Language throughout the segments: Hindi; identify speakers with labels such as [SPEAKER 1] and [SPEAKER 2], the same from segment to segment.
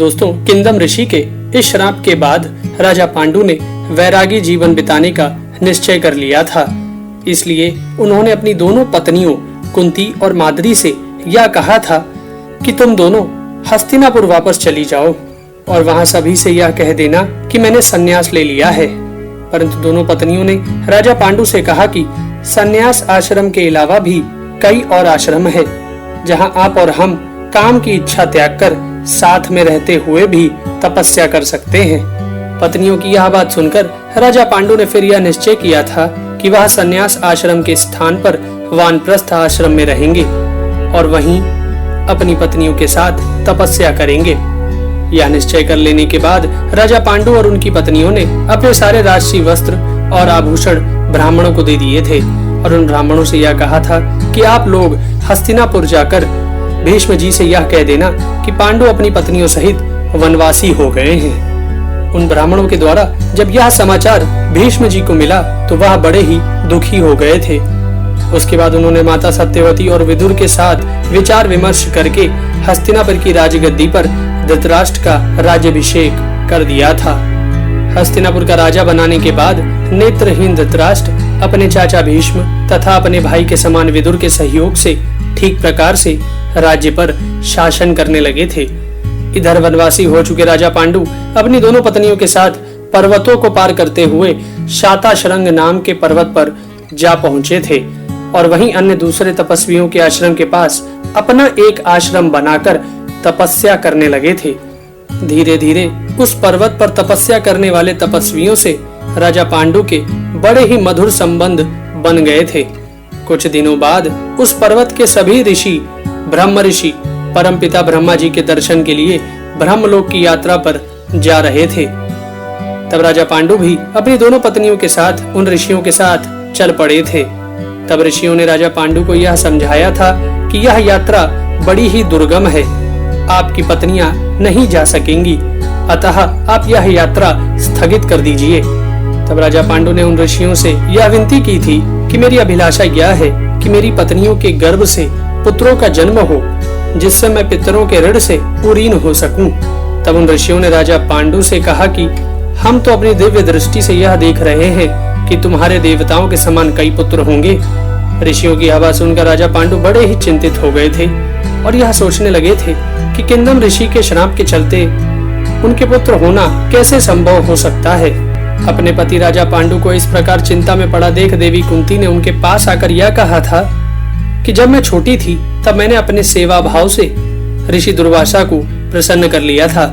[SPEAKER 1] दोस्तों, किंदम ऋषि के इस श्राप के बाद राजा पांडु ने वैरागी जीवन बिताने का निश्चय कर लिया था। इसलिए उन्होंने अपनी दोनों पत्नियों कुंती और माद्री से यह कहा था कि तुम दोनों हस्तिनापुर वापस चली जाओ और वहां सभी से यह कह देना कि मैंने संन्यास ले लिया है। परंतु दोनों पत्नियों ने राजा पांडु से कहा कि संन्यास आश्रम के अलावा भी कई और आश्रम है जहां आप और हम काम की इच्छा त्याग कर साथ में रहते हुए भी तपस्या कर सकते हैं। पत्नियों की यह बात सुनकर राजा पांडु ने फिर यह निश्चय किया था कि वह संन्यास आश्रम के स्थान पर वानप्रस्थ आश्रम में रहेंगे और वहीं अपनी पत्नियों के साथ तपस्या करेंगे। यह निश्चय कर लेने के बाद राजा पांडु और उनकी पत्नियों ने अपने सारे राजसी वस्त्र और आभूषण ब्राह्मणों को दे दिए थे और उन ब्राह्मणों से यह कहा था कि आप लोग हस्तिनापुर जाकर भीष्म जी से यह कह देना कि पांडु अपनी पत्नियों सहित वनवासी हो गए हैं। उन ब्राह्मणों के द्वारा जब यह समाचार भीष्म जी को मिला तो वह बड़े ही दुखी हो गए थे। उसके बाद उन्होंने माता सत्यवती और विदुर के साथ विचार विमर्श करके हस्तिनापुर की राजगद्दी पर धृतराष्ट्र का राज्याभिषेक कर दिया था। हस्तिनापुर का राजा बनाने के बाद नेत्रहीन धृतराष्ट्र अपने चाचा भीष्म तथा अपने भाई के समान विदुर के सहयोग से ठीक प्रकार से राज्य पर शासन करने लगे थे। इधर वनवासी हो चुके राजा पांडु अपनी दोनों पत्नियों के साथ पर्वतों को पार करते हुए शाताशरंग नाम के पर्वत पर जा पहुंचे थे और वहीं अन्य दूसरे तपस्वियों के आश्रम के पास अपना एक आश्रम बनाकर तपस्या करने लगे थे। धीरे धीरे उस पर्वत पर तपस्या करने वाले तपस्वियों से राजा पांडु के बड़े ही मधुर संबंध बन गए थे। कुछ दिनों बाद उस पर्वत के सभी ऋषि ब्रह्म ऋषि परमपिता ब्रह्मा जी के दर्शन के लिए ब्रह्मलोक की यात्रा पर जा रहे थे। तब राजा पांडु भी अपनी दोनों पत्नियों के साथ उन ऋषियों के साथ चल पड़े थे। तब ऋषियों ने राजा पांडु को यह समझाया था कि यह यात्रा बड़ी ही दुर्गम है, आपकी पत्नियां नहीं जा सकेंगी, अतः आप यह यात्रा स्थगित कर दीजिए। तब राजा पांडु ने उन ऋषियों से यह विनती की थी कि मेरी अभिलाषा यह है कि मेरी पत्नियों के गर्भ से पुत्रों का जन्म हो, जिससे मैं पितरों के ऋण से उरीन हो सकूं। तब उन ऋषियों ने राजा पांडु से कहा कि हम तो अपनी दिव्य दृष्टि से यह देख रहे हैं कि तुम्हारे देवताओं के समान कई पुत्र होंगे। ऋषियों की आवाज सुनकर राजा पांडु बड़े ही चिंतित हो गए थे और यह सोचने लगे थे कि किंदम ऋषि के श्राप के चलते उनके पुत्र होना कैसे संभव हो सकता है। अपने पति राजा पांडु को इस प्रकार चिंता में पड़ा देख देवी कुंती ने उनके पास आकर यह कहा था कि जब मैं छोटी थी तब मैंने अपने सेवा भाव से ऋषि दुर्वासा को प्रसन्न कर लिया था।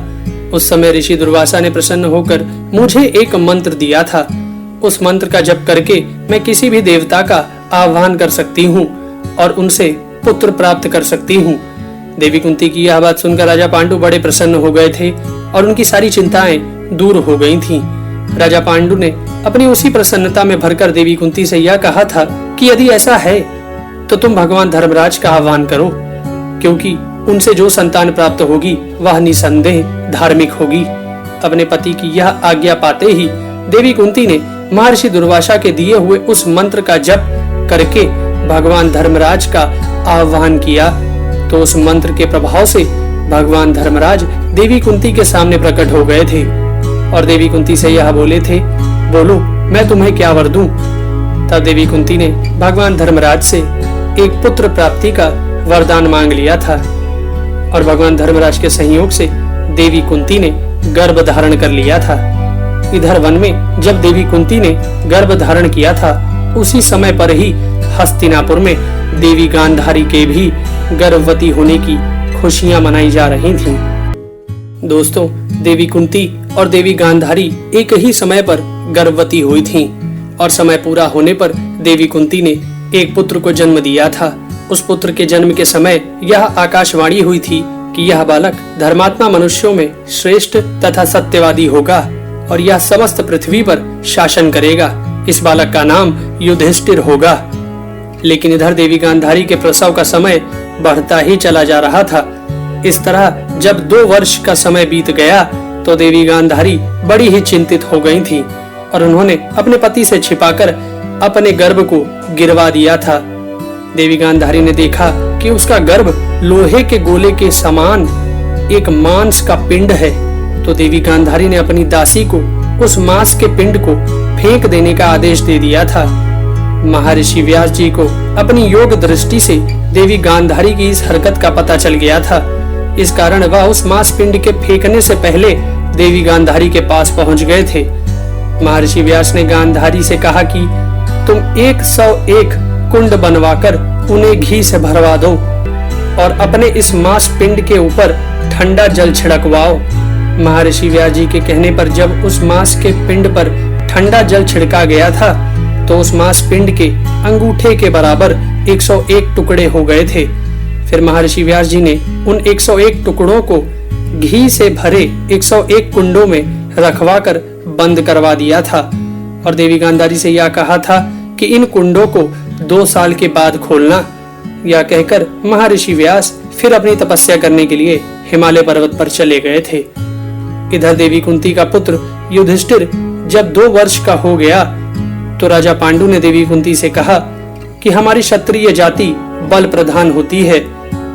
[SPEAKER 1] उस समय ऋषि दुर्वासा ने प्रसन्न होकर मुझे एक मंत्र दिया था। उस मंत्र का जप करके मैं किसी भी देवता का आह्वान कर सकती हूँ और उनसे पुत्र प्राप्त कर सकती हूँ। देवी कुंती की यह बात सुनकर राजा पांडु बड़े प्रसन्न हो गए थे और उनकी सारी चिंताएं दूर हो गई थीं। राजा पांडु ने अपनी उसी प्रसन्नता में भरकर देवी कुंती से यह कहा था कि यदि ऐसा है तो तुम भगवान धर्मराज का आह्वान करो, क्योंकि उनसे जो संतान प्राप्त होगी वह निसंदेह धार्मिक होगी। अपने पति की यह आज्ञा पाते ही देवी कुंती ने महर्षि दुर्वासा के दिए हुए उस मंत्र का जप करके भगवान धर्मराज का आह्वान किया तो उस मंत्र के प्रभाव से भगवान धर्मराज देवी कुंती के सामने प्रकट हो गए थे और देवी कुंती से यह बोले थे, बोलो मैं तुम्हें क्या वर दूं। तब देवी कुंती ने भगवान धर्मराज से एक पुत्र प्राप्ति का वरदान मांग लिया था और भगवान धर्मराज के सहयोग से देवी कुंती ने गर्भ धारण कर लिया था। इधर वन में जब देवी कुंती ने गर्भ धारण किया था उसी समय पर ही हस्तिनापुर में देवी गांधारी के भी गर्भवती होने की खुशियां मनाई जा रही थीं। दोस्तों, देवी कुंती और देवी गांधारी एक ही समय पर गर्भवती हुई थीं और समय पूरा होने पर देवी कुंती ने एक पुत्र को जन्म दिया था। उस पुत्र के जन्म के समय यह आकाशवाणी हुई थी कि यह बालक धर्मात्मा मनुष्यों में श्रेष्ठ तथा सत्यवादी होगा और यह समस्त पृथ्वी पर शासन करेगा। इस बालक का नाम युधिष्ठिर होगा। लेकिन इधर देवी गांधारी के प्रसव का समय बढ़ता ही चला जा रहा था। इस तरह जब 2 वर्ष का समय बीत गया तो देवी गांधारी बड़ी ही चिंतित हो गई थी और उन्होंने अपने पति से छिपाकर अपने गर्भ को गिरवा दिया था। देवी गांधारी ने देखा कि उसका गर्भ लोहे के गोले के समान एक मांस का पिंड है, तो देवी गांधारी ने अपनी दासी को उस मांस के पिंड को फेंक देने का आदेश दे दिया था। महर्षि व्यास जी को अपनी योग दृष्टि से देवी गांधारी की इस हरकत का पता चल गया था। इस कारण वह उस मांस पिंड के फेंकने से पहले देवी गांधारी के पास पहुंच गए थे। महर्षि व्यास ने गांधारी से कहा कि तुम 101 कुंड बनवाकर उन्हें घी से भरवा दो और अपने इस मांस पिंड के ऊपर ठंडा जल छिड़कवाओ। महर्षि व्यास जी के कहने पर जब उस मांस के पिंड पर ठंडा जल छिड़का गया था तो उस मांस पिंड के अंगूठे के बराबर 101 टुकड़े हो गए थे। फिर महर्षि व्यास जी ने उन 101 टुकड़ों को घी से भरे 101 कुंडों में रखवाकर बंद करवा दिया था और देवी गांधारी से यह कहा था कि इन कुंडों को 2 साल के बाद खोलना। यह कहकर महर्षि व्यास फिर अपनी तपस्या करने के लिए हिमालय पर्वत पर चले गए थे। इधर देवी कुंती का पुत्र युधिष्ठिर जब 2 वर्ष का हो गया तो राजा पांडु ने देवी कुंती से कहा कि हमारी क्षत्रिय जाति बल प्रधान होती है,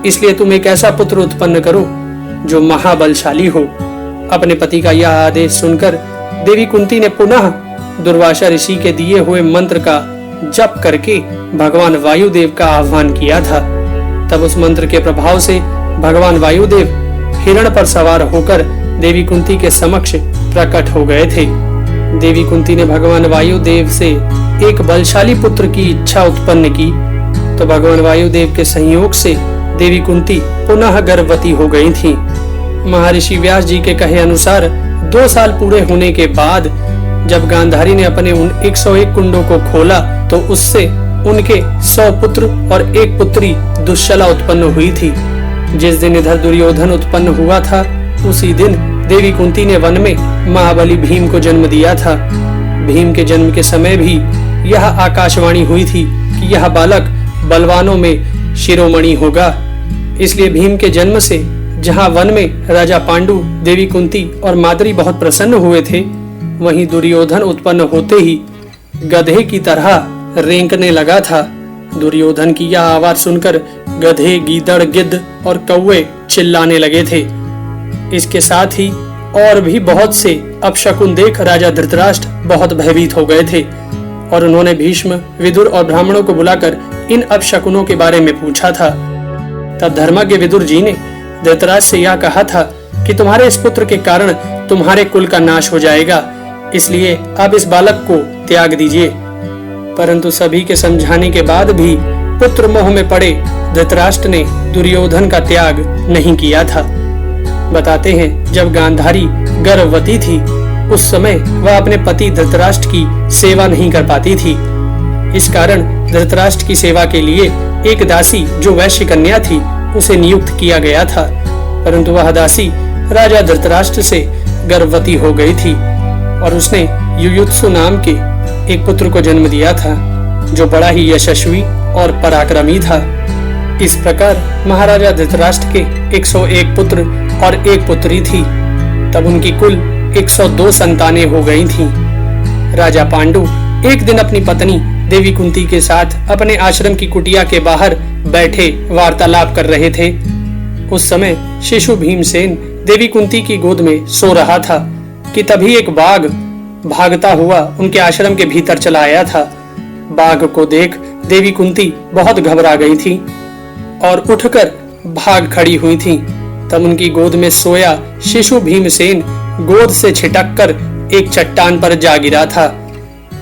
[SPEAKER 1] इसलिए तुम एक ऐसा पुत्र उत्पन्न करो जो महाबलशाली हो। अपने पति का यह आदेश सुनकर देवी कुंती ने पुनः दुर्वासा ऋषि के दिए हुए मंत्र का जप करके भगवान वायुदेव का आह्वान किया था। तब उस मंत्र के प्रभाव से भगवान वायुदेव हिरण पर सवार होकर देवी कुंती के समक्ष प्रकट हो गए थे। देवी कुंती ने भगवान वायुदेव से एक बलशाली पुत्र की इच्छा उत्पन्न की तो भगवान वायुदेव के संयोग से देवी कुंती पुनः गर्भवती हो गई थी। महर्षि व्यास जी के कहे अनुसार 2 साल पूरे होने के बाद जब गांधारी ने अपने उन 101 कुंडों को खोला तो उससे उनके 100 पुत्र और 1 पुत्री दुश्शला उत्पन्न हुई थी। जिस दिन इधर दुर्योधन उत्पन्न हुआ था उसी दिन देवी कुंती ने वन में महाबली भीम को जन्म दिया था। भीम के जन्म के समय भी यह आकाशवाणी हुई थी कि यह बालक बलवानों में शिरोमणि होगा। इसलिए भीम के जन्म से जहां वन में राजा पांडु, देवी कुंती और माद्री बहुत प्रसन्न हुए थे, वहीं दुर्योधन उत्पन्न होते ही गधे की तरह रेंकने लगा था। दुर्योधन की यह आवाज सुनकर गधे, गीदड़, गिद्ध और कौवे चिल्लाने लगे थे। इसके साथ ही और भी बहुत से अपशकुन देख राजा धृतराष्ट्र बहुत भयभीत हो गए थे और उन्होंने भीष्म, विदुर और ब्राह्मणों को बुलाकर इन अपशकुनों के बारे में पूछा था। तब धर्मज्ञ विदुर जी ने धृतराष्ट्र से यह कहा था कि तुम्हारे इस पुत्र के कारण तुम्हारे कुल का नाश हो जाएगा, इसलिए अब इस बालक को त्याग दीजिए। परंतु सभी के समझाने के बाद भी पुत्र मोह में पड़े धृतराष्ट्र ने दुर्योधन का त्याग नहीं किया था। बताते हैं जब गांधारी गर्भवती थी उस समय वह अपने पति धृतराष्ट्र की सेवा नहीं कर पाती थी। इस कारण धृतराष्ट्र की सेवा के लिए एक दासी जो वैश्य कन्या थी उसे नियुक्त किया गया था, परंतु वह दासी राजा धृतराष्ट्र से गर्भवती हो गई थी और उसने युयुत्सु नाम के एक पुत्र को जन्म दिया था जो बड़ा ही यशस्वी और पराक्रमी था। इस प्रकार महाराजा धृतराष्ट्र के 101 पुत्र और 1 पुत्री थी। तब उनकी कुल 102 संतानें हो गई थीं। राजा पांडु एक दिन अपनी पत्नी देवी कुंती के साथ अपने आश्रम की कुटिया के बाहर बैठे वार्तालाप कर रहे थे। उस समय शिशु भीमसेन देवी कुंती की गोद में सो रहा था कि तभी एक बाघ भागता हुआ उनके आश्रम के भीतर चला आया था। बाघ को देख देवी कुंती बहुत घबरा गई थी और उठकर भाग खड़ी हुई थी। तब उनकी गोद में सोया शिशु भीमसेन गोद से छिटककर एक चट्टान पर जा गिरा था।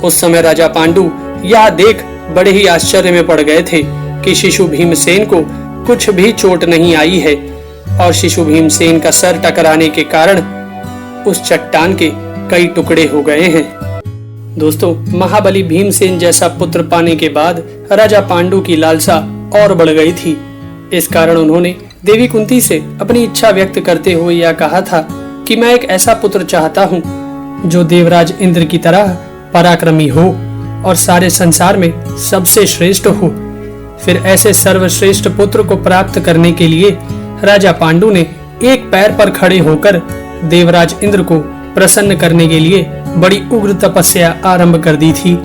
[SPEAKER 1] उस समय राजा पांडु यह देख बड़े ही आश्चर्य में पड़ गए थे कि शिशु भीमसेन को कुछ भी चोट नहीं आई है और शिशु भीमसेन का सर टकराने के कारण उस चट्टान के कई टुकड़े हो गए हैं। दोस्तों, महाबली भीमसेन जैसा पुत्र पाने के बाद राजा पांडु की लालसा और बढ़ गई थी। इस कारण उन्होंने देवी कुंती से अपनी इच्छा व्यक्त करते हुए यह कहा था कि मैं एक ऐसा पुत्र चाहता हूँ जो देवराज इंद्र की तरह पराक्रमी हो और सारे संसार में सबसे श्रेष्ठ हो। फिर ऐसे सर्वश्रेष्ठ पुत्र को प्राप्त करने के लिए राजा पांडु ने एक पैर पर खड़े होकर देवराज इंद्र को प्रसन्न करने के लिए बड़ी उग्र तपस्या आरंभ कर दी थी।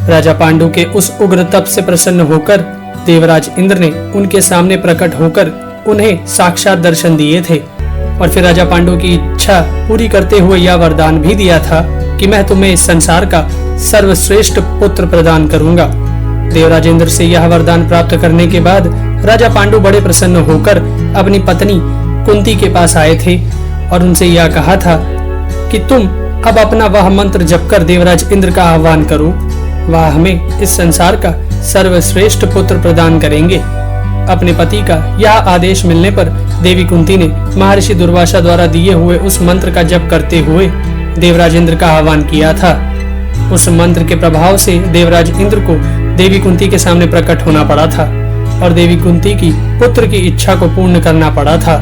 [SPEAKER 1] राजा पांडु के उस उग्र तप से प्रसन्न होकर देवराज इंद्र ने उनके सामने प्रकट होकर उन्हें साक्षात दर्शन दिए थे और फिर राजा पांडु की इच्छा पूरी करते हुए यह वरदान भी दिया था कि मैं तुम्हें इस संसार का सर्वश्रेष्ठ पुत्र प्रदान करूंगा। देवराज इंद्र से यह वरदान प्राप्त करने के बाद राजा पांडु बड़े प्रसन्न होकर अपनी पत्नी कुंती के पास आए थे और उनसे यह कहा था कि तुम अब अपना वह मंत्र जप कर देवराज इंद्र का आह्वान करो, वह हमें इस संसार का सर्वश्रेष्ठ पुत्र प्रदान करेंगे। अपने पति का यह आदेश मिलने पर देवी कुंती ने महर्षि दुर्वासा द्वारा दिए हुए उस मंत्र का जप करते हुए देवराज इंद्र का आह्वान किया था। उस मंत्र के प्रभाव से देवराज इंद्र को देवी कुंती के सामने प्रकट होना पड़ा था और देवी कुंती की पुत्र की इच्छा को पूर्ण करना पड़ा था।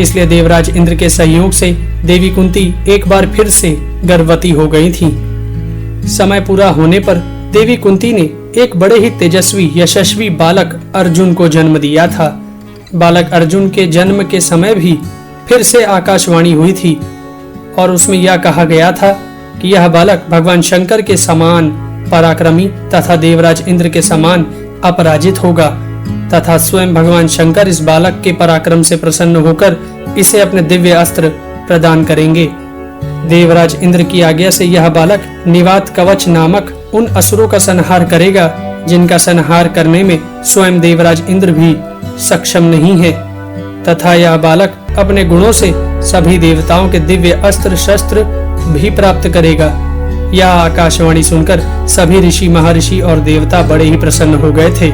[SPEAKER 1] इसलिए देवराज इंद्र के सहयोग से देवी कुंती एक बार फिर से गर्भवती हो गई थी। समय पूरा होने पर देवी कुंती ने एक बड़े ही तेजस्वी यशस्वी बालक अर्जुन को जन्म दिया था। बालक अर्जुन के जन्म के समय भी फिर से आकाशवाणी हुई थी और उसमें यह कहा गया था कि यह बालक भगवान शंकर के समान पराक्रमी तथा देवराज इंद्र के समान अपराजित होगा तथा स्वयं भगवान शंकर इस बालक के पराक्रम से प्रसन्न होकर इसे अपने दिव्य अस्त्र प्रदान करेंगे। देवराज इंद्र की आज्ञा से यह बालक निवात कवच नामक उन असुरों का संहार करेगा जिनका संहार करने में स्वयं देवराज इंद्र भी सक्षम नहीं है तथा यह बालक अपने गुणों से सभी देवताओं के दिव्य अस्त्र शस्त्र भी प्राप्त करेगा। यह आकाशवाणी सुनकर सभी ऋषि महर्षि और देवता बड़े ही प्रसन्न हो गए थे।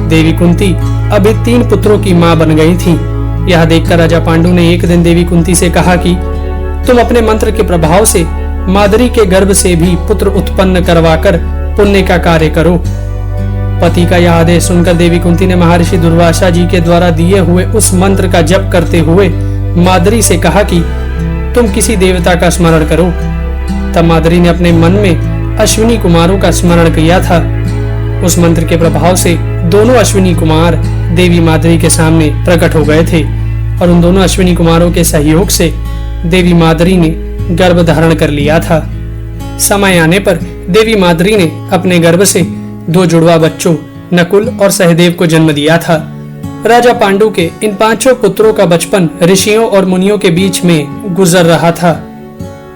[SPEAKER 1] देवी कुंती अभी 3 पुत्रों की मां बन गई थी। यह देखकर राजा पांडु ने एक दिन देवी कुंती से कहा कि तुम अपने मंत्र के प्रभाव से माद्री के गर्भ से भी पुत्र उत्पन्न करवाकर पुण्य का कार्य करो। पति का यह आदेश सुनकर देवी कुंती ने महर्षि दुर्वासा जी के द्वारा दिए हुए उस मंत्र का जप करते हुए माद्री से कहा कि तुम किसी देवता का स्मरण करो। तब माद्री ने अपने मन में अश्विनी कुमारों का स्मरण किया था। उस मंत्र के प्रभाव से दोनों अश्विनी कुमार देवी माद्री के सामने प्रकट हो गए थे और उन दोनों अश्विनी कुमारों के सहयोग से देवी माद्री ने गर्भ धारण कर लिया था। समय आने पर देवी माद्री ने अपने गर्भ से 2 जुड़वा बच्चों नकुल और सहदेव को जन्म दिया था। राजा पांडु के इन 5 पुत्रों का बचपन ऋषियों और मुनियों के बीच में गुजर रहा था।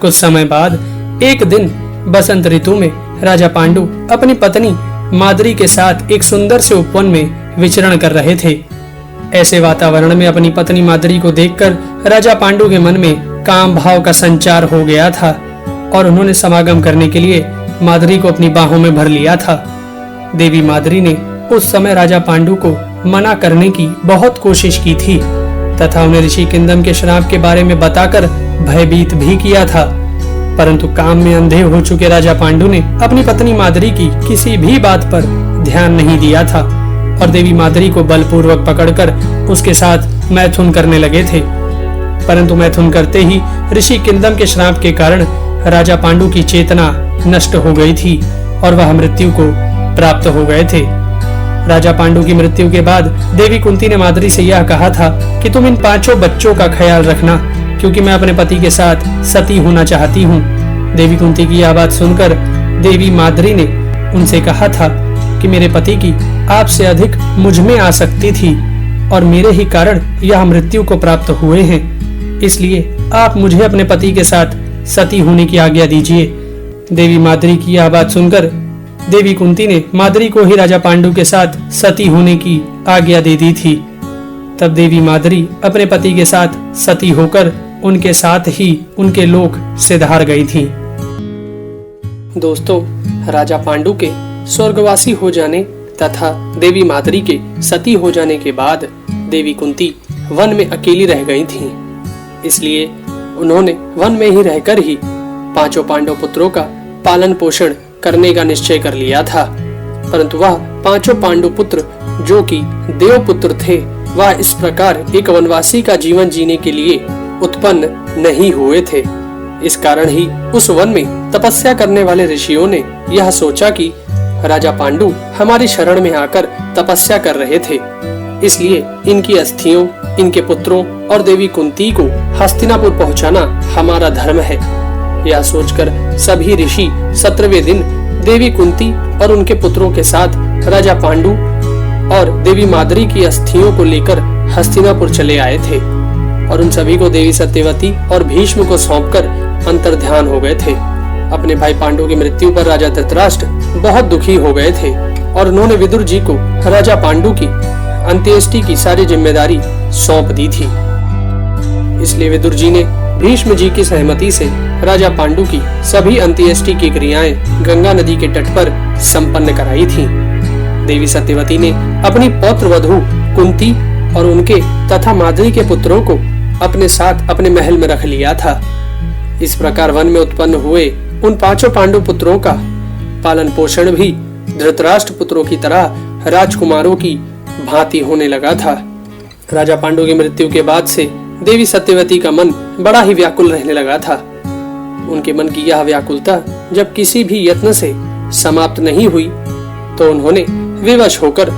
[SPEAKER 1] कुछ समय बाद एक दिन बसंत ऋतु में राजा पांडु अपनी पत्नी माद्री के साथ एक सुंदर से उपवन में विचरण कर रहे थे। ऐसे वातावरण में अपनी पत्नी माद्री को देखकर राजा पांडु के मन में काम भाव का संचार हो गया था और उन्होंने समागम करने के लिए माद्री को अपनी बाहों में भर लिया था। देवी माद्री ने उस समय राजा पांडु को मना करने की बहुत कोशिश की थी तथा उन्हें ऋषि किंदम के श्राप के बारे में बताकर भयभीत भी किया था, परंतु काम में अंधे हो चुके राजा पांडु ने अपनी पत्नी माद्री की किसी भी बात पर ध्यान नहीं दिया था और देवी माद्री को बलपूर्वक पकड़कर उसके साथ मैथुन करने लगे थे। परंतु मैथुन करते ही ऋषि किंदम के श्राप के कारण राजा पांडु की चेतना नष्ट हो गई थी और वह मृत्यु को प्राप्त हो गए थे। राजा पांडु की मृत्यु के बाद देवी कुंती ने माद्री से यह कहा था कि तुम इन 5 बच्चों का ख्याल रखना क्योंकि मैं अपने पति के साथ सती होना चाहती हूँ। देवी कुंती की यह बात सुनकर देवी माद्री ने उनसे कहा था कि मेरे पति की आपसे अधिक मुझ में आसक्ति थी और मेरे ही कारण यह मृत्यु को प्राप्त हुए हैं, इसलिए आप मुझे अपने पति के साथ सती होने की आज्ञा दीजिए। देवी माद्री की यह बात सुनकर देवी कुंती ने माद्री को ही राजा पांडु के साथ सती होने की आज्ञा दे दी थी। तब देवी माद्री अपने पति के साथ सती होकर उनके साथ ही उनके लोक सिधार गई थी। दोस्तों, राजा पांडु के स्वर्गवासी हो जाने तथा देवी माद्री के सती हो जाने के बाद देवी कुंती वन में अकेली रह गई थीं। इसलिए उन्होंने वन में ही रहकर ही 5 पांडव पुत्रों का पालन पोषण करने का निश्चय कर लिया था। परंतु वह 5 पांडु पुत्र जो कि देवपुत्र थे, वह इस प्रकार एक वनवासी का जीवन जीने के लिए उत्पन्न नहीं हुए थे। इस कारण ही उस वन में तपस्या करने वाले ऋषियों ने यह सोचा कि राजा पांडु हमारी शरण में आकर तपस्या कर रहे थे, इसलिए इनकी अस्थियों, इनके पुत्रों और देवी कुंती को हस्तिनापुर पहुंचाना हमारा धर्म है। यह सोचकर सभी ऋषि 17वें दिन देवी कुंती और उनके पुत्रों के साथ राजा पांडु और देवी माद्री की अस्थियों को लेकर हस्तिनापुर चले आए थे। और उन सभी को देवी सत्यवती और भीष्म को सौंपकर अंतर्ध्यान हो गए थे। अपने भाई पांडु की मृत्यु पर राजा धृतराष्ट्र बहुत दुखी हो गए थे और उन्होंने विदुर जी को राजा पांडु की अंत्येष्टि की सारी जिम्मेदारी सौंप दी थी। इसलिए विदुर जी ने भीष्म जी की सहमति से राजा पांडु की सभी अंत्येष्टि की क्रियाएं गंगा नदी के तट पर संपन्न कराई थी। देवी सत्यवती ने अपनी पौत्र वधू कुंती और उनके तथा माद्री के पुत्रों को अपने साथ अपने महल में रख लिया था। इस प्रकार वन में उत्पन्न हुए उन 5 पांडु पुत्रों का पालन पोषण भी धृतराष्ट्र पुत्रों की तरह राजकुमारों की भांति होने लगा था। राजा पांडु की मृत्यु के बाद से देवी सत्यवती का मन बड़ा ही व्याकुल रहने लगा था। उनके मन की यह व्याकुलता जब किसी भी यत्न से समाप्त नहीं हुई तो उन्होंने विवश होकर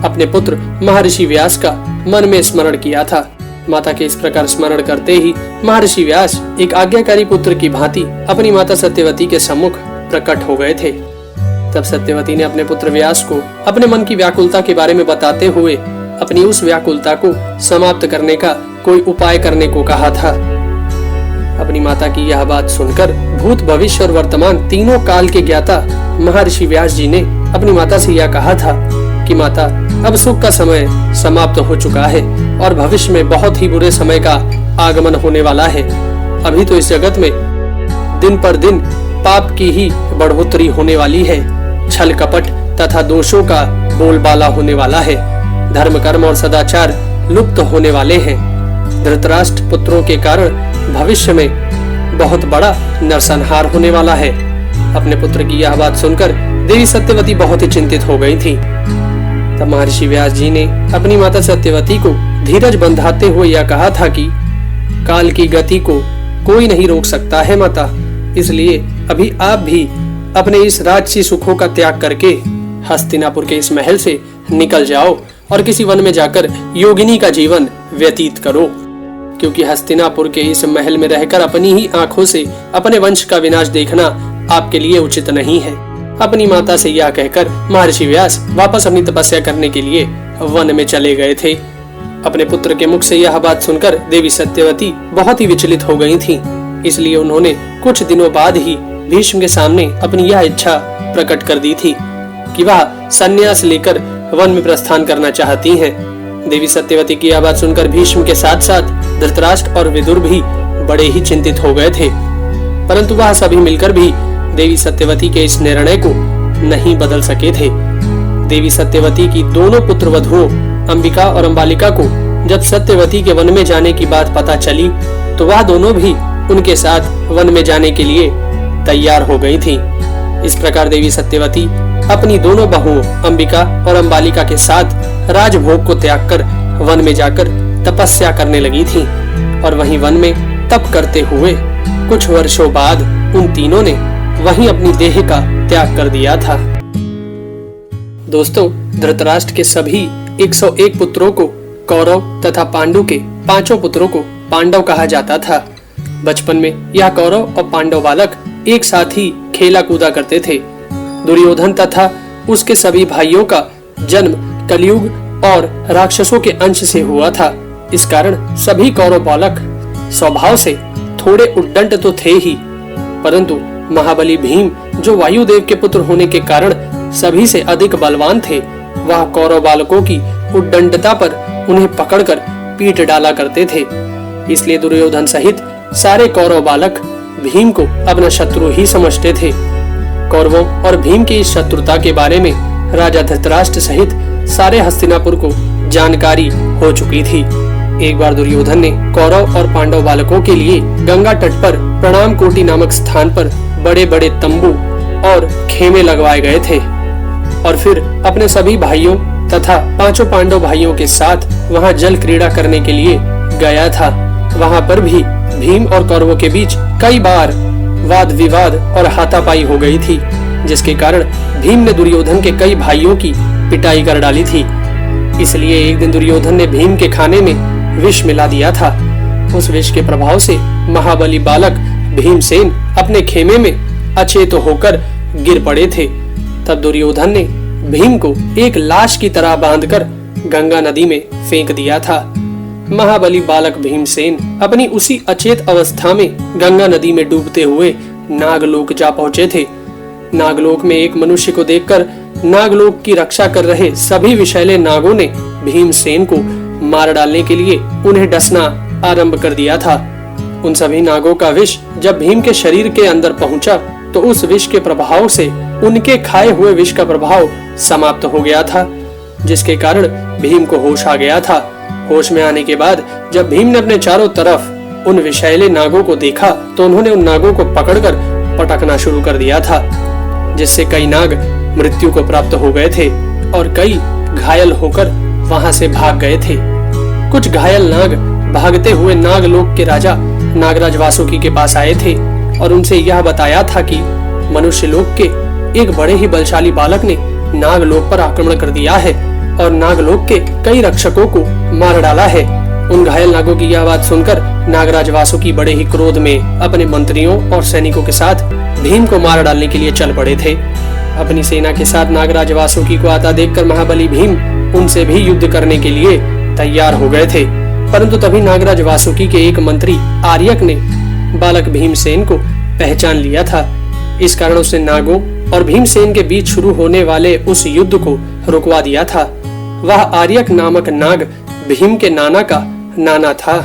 [SPEAKER 1] अपने पुत्र महर्षि व्यास का मन में स्मरण किया था। माता के इस प्रकार स्मरण करते ही महर्षि व्यास एक आज्ञाकारी पुत्र की भांति अपनी माता सत्यवती के सम्मुख प्रकट हो गए थे। तब सत्यवती ने अपने पुत्र व्यास को अपने मन की व्याकुलता के बारे में बताते हुए अपनी उस व्याकुलता को समाप्त करने का कोई उपाय करने को कहा था। अपनी माता की यह बात सुनकर भूत भविष्य और वर्तमान तीनों काल के ज्ञाता महर्षि व्यास जी ने अपनी माता से यह कहा था कि माता, अब सुख का समय समाप्त हो चुका है और भविष्य में बहुत ही बुरे समय का आगमन होने वाला है। अभी तो इस जगत में दिन पर दिन पाप की ही बढ़ोतरी होने वाली है। छल कपट तथा दोषों का बोलबाला होने वाला है। धर्म कर्म और सदाचार लुप्त होने वाले हैं। धृतराष्ट्र पुत्रों के कारण भविष्य में बहुत बड़ा नरसंहार होने वाला है। अपने पुत्र की यह बात सुनकर देवी सत्यवती बहुत ही चिंतित हो गई थी। तब महर्षि व्यास जी ने अपनी माता सत्यवती को धीरज बंधाते हुए यह कहा था कि काल की गति को कोई नहीं रोक सकता है माता, इसलिए अभी आप भी अपने इस राजसी सुखों का त्याग करके हस्तिनापुर के इस महल से निकल जाओ और किसी वन में जाकर योगिनी का जीवन व्यतीत करो, क्योंकि हस्तिनापुर के इस महल में रहकर अपनी ही आंखों से अपने वंश का विनाश देखना आपके लिए उचित नहीं है। अपनी माता से यह कहकर महर्षि व्यास वापस अपनी तपस्या करने के लिए वन में चले गए थे। अपने पुत्र के मुख से यह बात सुनकर देवी सत्यवती बहुत ही विचलित हो गई थी। इसलिए उन्होंने कुछ दिनों बाद ही भीष्म के सामने अपनी यह इच्छा प्रकट कर दी थी कि वह संन्यास लेकर वन में प्रस्थान करना चाहती हैं। देवी सत्यवती की यह बात सुनकर भीष्म के साथ साथ धृतराष्ट्र और विदुर भी बड़े ही चिंतित हो गए थे, परंतु वह सभी मिलकर भी देवी सत्यवती के इस निर्णय को नहीं बदल सके थे। देवी सत्यवती की दोनों पुत्र वधुओं अंबिका और अंबालिका को जब सत्यवती के वन में जाने की बात पता चली तो वह दोनों भी उनके साथ वन में जाने के लिए तैयार हो गई थी। इस प्रकार देवी सत्यवती अपनी दोनों बहुओं अंबिका और अंबालिका के साथ राजभोग को त्याग कर वन में जाकर तपस्या करने लगी थी और वहीं वन में तप करते हुए कुछ वर्षों बाद उन तीनों ने वहीं अपनी देह का त्याग कर दिया था। दोस्तों, धृतराष्ट्र के सभी 101 पुत्रों को कौरव तथा पांडु के 5 पुत्रों को पांडव कहा जाता था। बचपन में यह कौरव और पांडव बालक एक साथ ही खेला कूदा करते थे। दुर्योधन तथा उसके सभी भाइयों का जन्म कलयुग और राक्षसों के अंश से हुआ था। इस कारण सभी कौरव बालक स्वभाव से थोड़े उद्दंड तो थे ही, परंतु महाबली भीम जो वायुदेव के पुत्र होने के कारण सभी से अधिक बलवान थे, वह कौरव बालकों की उद्दंडता पर उन्हें पकड़कर पीट डाला करते थे। इसलिए दुर्योधन सहित सारे कौरव बालक भीम को अपना शत्रु ही समझते थे। कौरवों और भीम की इस शत्रुता के बारे में राजा धृतराष्ट्र सहित सारे हस्तिनापुर को जानकारी हो चुकी थी। एक बार दुर्योधन ने कौरव और पांडव बालकों के लिए गंगा तट पर प्रणाम कोटि नामक स्थान पर बड़े बड़े तंबू और खेमे लगवाए गए थे और फिर अपने सभी भाइयों तथा 5 पांडव भाइयों के साथ वहां जल क्रीड़ा करने के लिए गया था। वहां पर भी भीम और कौरवों के बीच कई बार वाद विवाद और हाथापाई हो गई थी, जिसके कारण भीम ने दुर्योधन के कई भाइयों की पिटाई कर डाली थी। इसलिए एक दिन दुर्योधन ने भीम के खाने में विष मिला दिया था। उस विष के प्रभाव से महाबली बालक भीमसेन अपने खेमे में अचेत होकर गिर पड़े थे। तब दुर्योधन ने भीम को एक लाश की तरह बांधकर गंगा नदी में फेंक दिया था। महाबली बालक भीमसेन अपनी उसी अचेत अवस्था में गंगा नदी में डूबते हुए नागलोक जा पहुंचे थे। नागलोक में एक मनुष्य को देखकर नागलोक की रक्षा कर रहे सभी विषैले नागों ने भीमसेन को मार डालने के लिए उन्हें डसना आरंभ कर दिया था। उन सभी नागों का विष जब भीम के शरीर के अंदर पहुंचा तो उस विष के प्रभाव से उनके खाए हुए विष का प्रभाव समाप्त हो गया था, जिसके कारण भीम को होश आ गया था। होश में आने के बाद जब भीम ने अपने चारों तरफ उन विषैले नागों को देखा तो उन्होंने उन नागों को पकड़कर पटकना शुरू कर दिया था, जिससे कई नाग मृत्यु को प्राप्त हो गए थे और कई घायल होकर वहां से भाग गए थे। कुछ घायल नाग भागते हुए नागलोक के राजा नागराज वासुकी के पास आए थे और उनसे यह बताया था कि मनुष्य लोक के एक बड़े ही बलशाली बालक ने नागलोक पर आक्रमण कर दिया है और नागलोक के कई रक्षकों को मार डाला है। उन घायल नागों की यह बात सुनकर नागराज वासुकी बड़े ही क्रोध में अपने मंत्रियों और सैनिकों के साथ भीम को मार डालने के लिए चल पड़े थे। अपनी सेना के साथ नागराज वासुकी को आता देखकर महाबली भीम उनसे भी युद्ध करने के लिए तैयार हो गए थे, परंतु तभी नागराज वासुकी के एक मंत्री आर्यक ने बालक भीमसेन को पहचान लिया था। इस कारण उसने नागों और भीमसेन के बीच शुरू होने वाले उस युद्ध को रुकवा दिया था। वह आर्यक नामक नाग भीम के नाना का नाना था।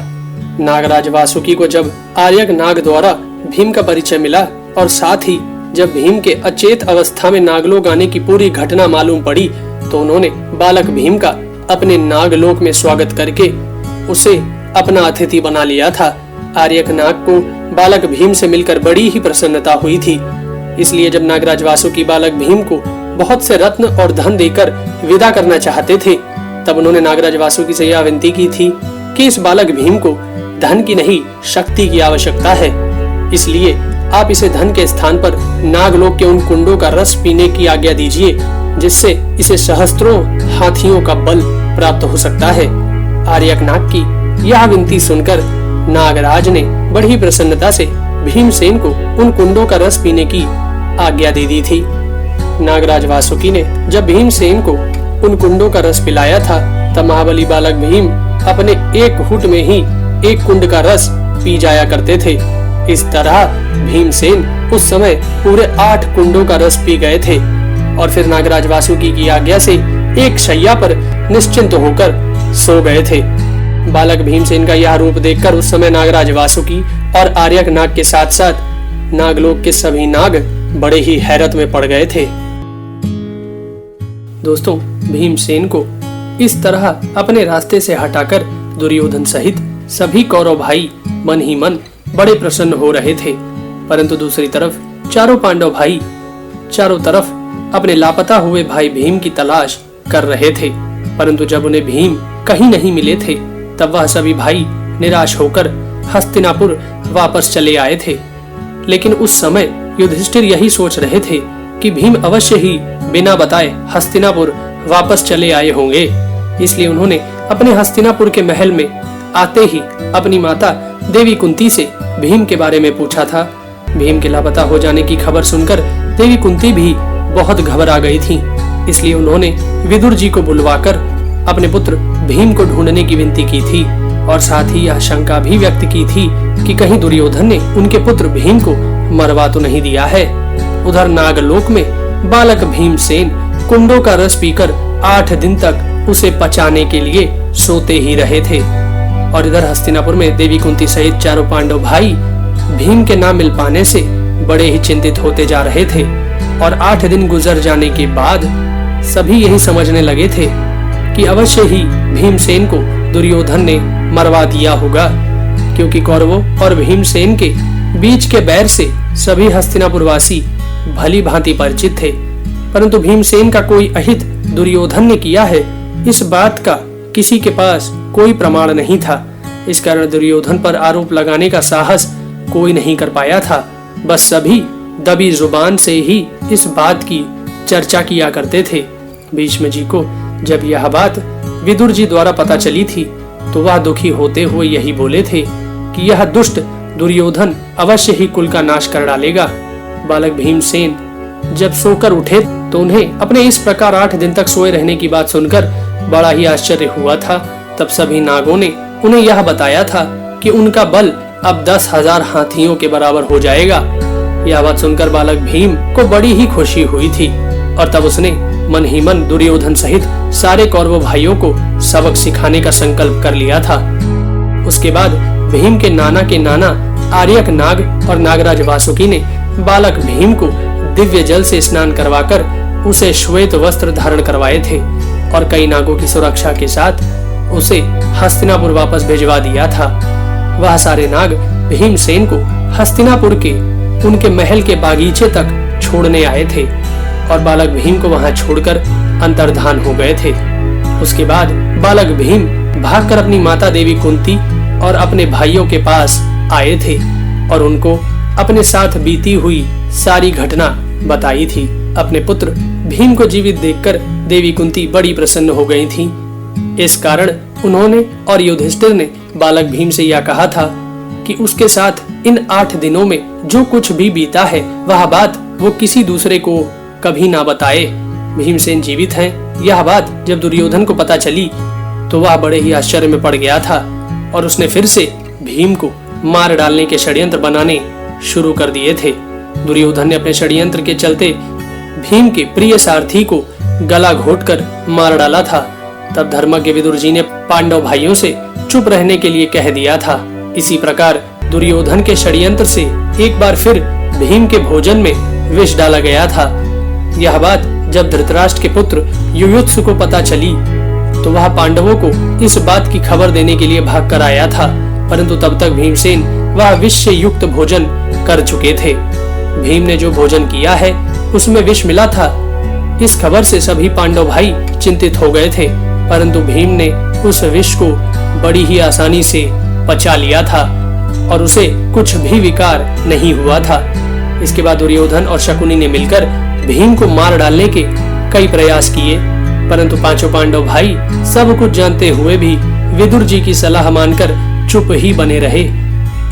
[SPEAKER 1] नागराज वासुकी को जब आर्यक नाग द्वारा भीम का परिचय मिला और साथ ही जब भीम के अचेत अवस्था में नागलोक आने की पूरी घटना मालूम पड़ी तो उन्होंने बालक भीम का अपने नागलोक में स्वागत करके उसे अपना अतिथि बना लिया था। आर्यक नाग को बालक भीम से मिलकर बड़ी ही प्रसन्नता हुई थी, इसलिए जब नागराज वासुकी बालक भीम को बहुत से रत्न और धन देकर विदा करना चाहते थे तब उन्होंने नागराज वासुकी से यह विनती की थी कि इस बालक भीम को धन की नहीं शक्ति की आवश्यकता है, इसलिए आप इसे धन के स्थान पर नागलोक के उन कुंडों का रस पीने की आज्ञा दीजिए, जिससे इसे सहस्त्रों हाथियों का बल प्राप्त हो सकता है। आर्यक नाग की यह विनती सुनकर नागराज ने बड़ी प्रसन्नता से भीमसेन को उन कुंडों का रस पीने की आज्ञा दे दी थी। नागराज वासुकी ने जब भीमसेन को उन कुंडों का रस पिलाया था तब महाबली बालक भीम अपने एक घूंट में ही एक कुंड का रस पी जाया करते थे। इस तरह भीमसेन उस समय पूरे 8 कुंडों का रस पी गए थे और फिर नागराज वासुकी की आज्ञा से एक शैया पर निश्चिंत होकर सो गए थे। बालक भीमसेन का यह रूप देखकर उस समय नागराज वासुकी और आर्यक नाग के साथ साथ नागलोक के सभी नाग बड़े ही हैरत में पड़ गए थे। दोस्तों, भीमसेन को इस तरह अपने रास्ते से हटाकर दुर्योधन सहित सभी कौरव भाई मन ही मन बड़े प्रसन्न हो रहे थे, परंतु दूसरी तरफ चारों पांडव भाई चारों तरफ अपने लापता हुए भाई भीम की तलाश कर रहे थे, परंतु जब उन्हें भीम कहीं नहीं मिले थे तब वह सभी भाई निराश होकर हस्तिनापुर वापस चले आए थे। लेकिन उस समय युधिष्ठिर यही सोच रहे थे कि भीम अवश्य ही बिना बताए हस्तिनापुर वापस चले आए होंगे, इसलिए उन्होंने अपने हस्तिनापुर के महल में आते ही अपनी माता देवी कुंती से भीम के बारे में पूछा था। भीम के लापता हो जाने की खबर सुनकर देवी कुंती भी बहुत घबरा गई थी, इसलिए उन्होंने विदुर जी को बुलवाकर अपने पुत्र भीम को ढूंढने की विनती की थी और साथ ही यह शंका भी व्यक्त की थी कि कहीं दुर्योधन ने उनके पुत्र भीम को मरवा तो नहीं दिया है। उधर नागलोक में बालक भीमसेन कुंडों का रस पीकर 8 दिन तक उसे पचाने के लिए सोते ही रहे थे और इधर हस्तिनापुर में देवी कुंती सहित चारों पांडव भाई भीम के ना मिल पाने से बड़े ही चिंतित होते जा रहे थे और 8 दिन गुजर जाने के बाद सभी यही समझने लगे थे कि अवश्य ही भीमसेन को दुर्योधन ने मरवा दिया होगा, क्योंकि कौरवों और भीमसेन के बीच के बैर से सभी हस्तिनापुरवासी भली भांति परिचित थे, परंतु भीमसेन का कोई अहित दुर्योधन ने किया है इस बात का किसी के पास कोई प्रमाण नहीं था। इस कारण दुर्योधन पर आरोप लगाने का साहस कोई नहीं कर पाया था। बस सभी दबी जुबान से ही इस बात की चर्चा किया करते थे। भीष्म जी को जब यह बात विदुर जी द्वारा पता चली थी तो वह दुखी होते हुए यही बोले थे कि यह दुष्ट दुर्योधन अवश्य ही कुल का नाश कर डालेगा। बालक भीमसेन जब सोकर उठे तो उन्हें अपने इस प्रकार 8 दिन तक सोए रहने की बात सुनकर बड़ा ही आश्चर्य हुआ था। तब सभी नागों ने उन्हें यह बताया था कि उनका बल अब 10,000 हाथियों के बराबर हो जाएगा। यह बात सुनकर बालक भीम को बड़ी ही खुशी हुई थी और तब उसने मन ही मन दुर्योधन सहित सारे कौरव भाइयों को सबक सिखाने का संकल्प कर लिया था। उसके बाद भीम के नाना आर्यक नाग और नागराज वासुकी ने बालक भीम को दिव्य जल से स्नान करवाकर उसे श्वेत वस्त्र धारण करवाए थे और कई नागों की सुरक्षा के साथ उसे हस्तिनापुर वापस भिजवा दिया था। वह सारे नाग भीमसेन को हस्तिनापुर के उनके महल के बागीचे तक छोड़ने आए थे और बालक भीम को वहां छोड़कर अंतर्धान हो गए थे। उसके बाद बालक भीम भागकर अपनी माता देवी कुंती और अपने भाइयों के पास आए थे और उनको अपने साथ बीती हुई सारी घटना बताई थी। अपने पुत्र भीम को जीवित देखकर देवी कुंती बड़ी प्रसन्न हो गई थी। इस कारण उन्होंने और युधिष्ठिर ने बालक भीम से यह कहा था कि उसके साथ इन 8 दिनों में जो कुछ भी बीता है वह बात वो किसी दूसरे को कभी ना बताए। भीमसेन जीवित हैं, यह बात जब दुर्योधन को पता चली तो वह बड़े ही आश्चर्य में पड़ गया था और उसने फिर से भीम को मार डालने के षड्यंत्र बनाने शुरू कर दिए थे। दुर्योधन ने अपने षड्यंत्र के चलते भीम के प्रिय सारथी को गला घोटकर मार डाला था। तब धर्मज्ञ विदुर जी ने पांडव भाइयों से चुप रहने के लिए कह दिया था। इसी प्रकार दुर्योधन के षड्यंत्र से एक बार फिर भीम के भोजन में विष डाला गया था। यह बात जब धृतराष्ट्र के पुत्र युयुत्सु को पता चली तो वह पांडवों को इस बात की खबर देने के लिए भाग कर आया था, परंतु तब तक भीमसेन वह विष से युक्त भोजन कर चुके थे। भीम ने जो भोजन किया है उसमें विष मिला था। इस खबर से सभी पांडव भाई चिंतित हो गए थे, परंतु भीम ने उस विष को बड़ी ही आसानी से पचा लिया था और उसे कुछ भी विकार नहीं हुआ था। इसके बाद दुर्योधन और शकुनी ने मिलकर भीम को मार डालने के कई प्रयास किए, परंतु पांचों पांडव भाई सब कुछ जानते हुए भी विदुर जी की सलाह मानकर चुप ही बने रहे।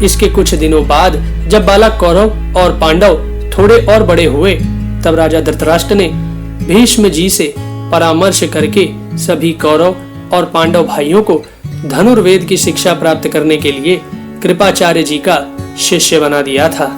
[SPEAKER 1] इसके कुछ दिनों बाद जब बालक कौरव और पांडव थोड़े और बड़े हुए तब राजा धृतराष्ट्र ने भीष्म जी से परामर्श करके सभी कौरव और पांडव भाइयों को धनुर्वेद की शिक्षा प्राप्त करने के लिए कृपाचार्य जी का शिष्य बना दिया था।